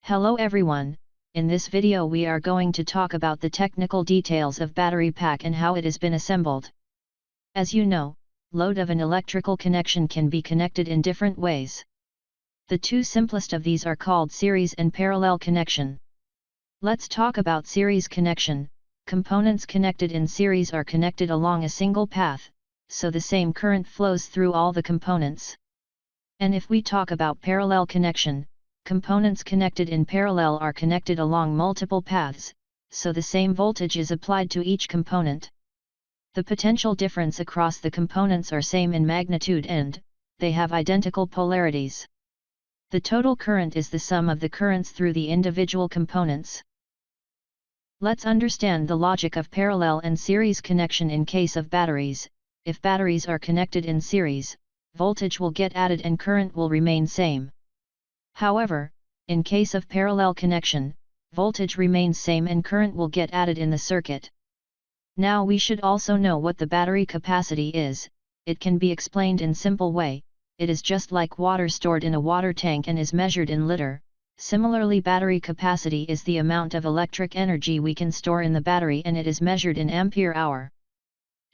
Hello everyone, in this video we are going to talk about the technical details of battery pack and how it has been assembled. As you know, load of an electrical connection can be connected in different ways. The two simplest of these are called series and parallel connection. Let's talk about series connection. Components connected in series are connected along a single path, so the same current flows through all the components. And if we talk about parallel connection, components connected in parallel are connected along multiple paths, so the same voltage is applied to each component. The potential difference across the components are same in magnitude and they have identical polarities. The total current is the sum of the currents through the individual components. Let's understand the logic of parallel and series connection in case of batteries. If batteries are connected in series, voltage will get added and current will remain same. However, in case of parallel connection, voltage remains same and current will get added in the circuit. Now we should also know what the battery capacity is. It can be explained in simple way. It is just like water stored in a water tank and is measured in liter. Similarly, battery capacity is the amount of electric energy we can store in the battery and it is measured in ampere hour.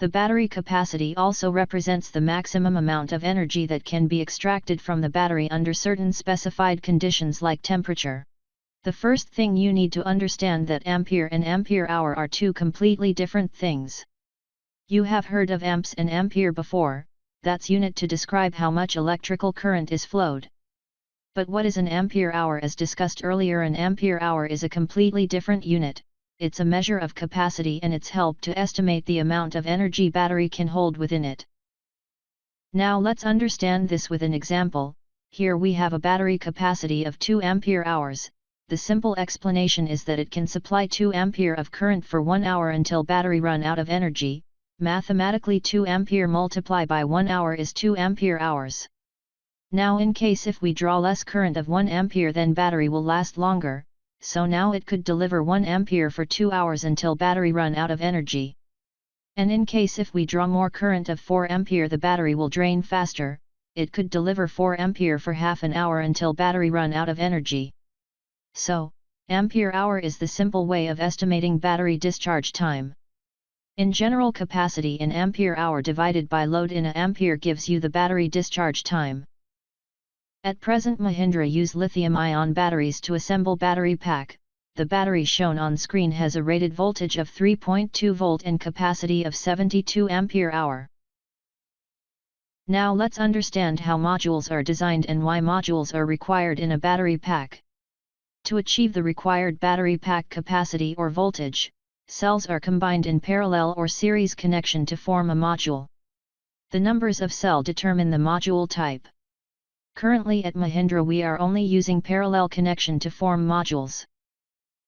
The battery capacity also represents the maximum amount of energy that can be extracted from the battery under certain specified conditions like temperature. The first thing you need to understand that ampere and ampere hour are two completely different things. You have heard of amps and ampere before, that's unit to describe how much electrical current is flowed. But what is an ampere hour? As discussed earlier, an ampere hour is a completely different unit. It's a measure of capacity and it's help to estimate the amount of energy battery can hold within it. Now let's understand this with an example. Here we have a battery capacity of 2 ampere hours. The simple explanation is that it can supply 2 ampere of current for 1 hour until battery run out of energy. Mathematically 2 ampere multiplied by 1 hour is 2 ampere hours. Now in case if we draw less current of 1 ampere, then battery will last longer. So now it could deliver 1 ampere for 2 hours until battery run out of energy. And in case if we draw more current of 4 ampere, the battery will drain faster. It could deliver 4 ampere for half an hour until battery run out of energy. So, ampere hour is the simple way of estimating battery discharge time. In general, capacity in ampere hour divided by load in a ampere gives you the battery discharge time. At present, Mahindra use lithium-ion batteries to assemble battery pack. The battery shown on screen has a rated voltage of 3.2 volt and capacity of 72 ampere hour. Now let's understand how modules are designed and why modules are required in a battery pack. To achieve the required battery pack capacity or voltage, cells are combined in parallel or series connection to form a module. The numbers of cell determine the module type. Currently at Mahindra we are only using parallel connection to form modules.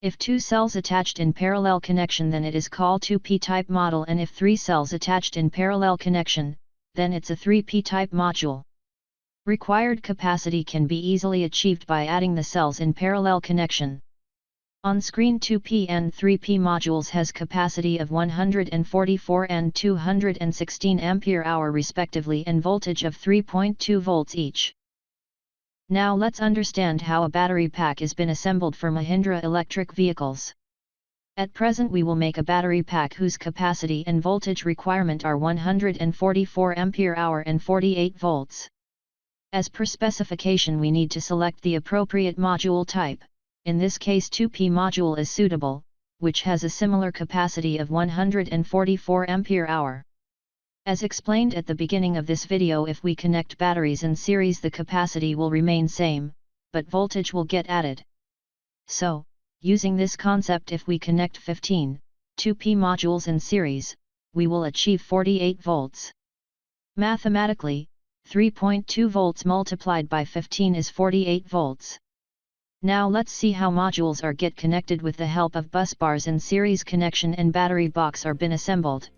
If 2 cells attached in parallel connection, then it is called 2p type model, and if 3 cells attached in parallel connection, then it's a 3p type module. Required capacity can be easily achieved by adding the cells in parallel connection. On screen, 2p and 3p modules has capacity of 144 and 216 ampere hour respectively and voltage of 3.2 volts each. Now let's understand how a battery pack has been assembled for Mahindra electric vehicles. At present we will make a battery pack whose capacity and voltage requirement are 144 ampere hour and 48 volts. As per specification, we need to select the appropriate module type. In this case 2p module is suitable, which has a similar capacity of 144 ampere hour. As explained at the beginning of this video, if we connect batteries in series the capacity will remain same, but voltage will get added. So, using this concept, if we connect 15, 2p modules in series, we will achieve 48 volts. Mathematically, 3.2 volts multiplied by 15 is 48 volts. Now let's see how modules are get connected with the help of bus bars in series connection and battery box are been assembled.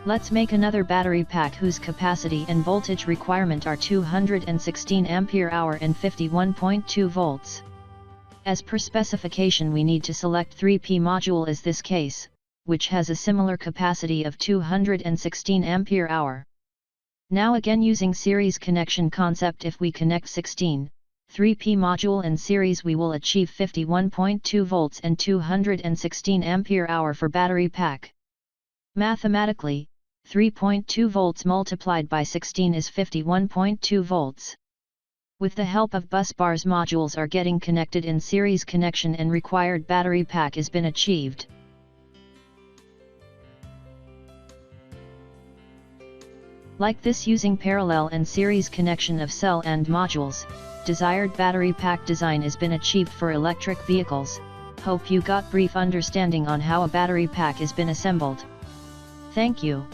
Let's make another battery pack whose capacity and voltage requirement are 216 ampere hour and 51.2 volts. As per specification we need to select 3P module as this case, which has a similar capacity of 216 ampere-hour. Now again using series connection concept, if we connect 16, 3P module in series we will achieve 51.2 volts and 216 ampere-hour for battery pack. Mathematically, 3.2 volts multiplied by 16 is 51.2 volts. With the help of bus bars, modules are getting connected in series connection and required battery pack has been achieved. Like this, using parallel and series connection of cell and modules, desired battery pack design has been achieved for electric vehicles. Hope you got brief understanding on how a battery pack has been assembled. Thank you.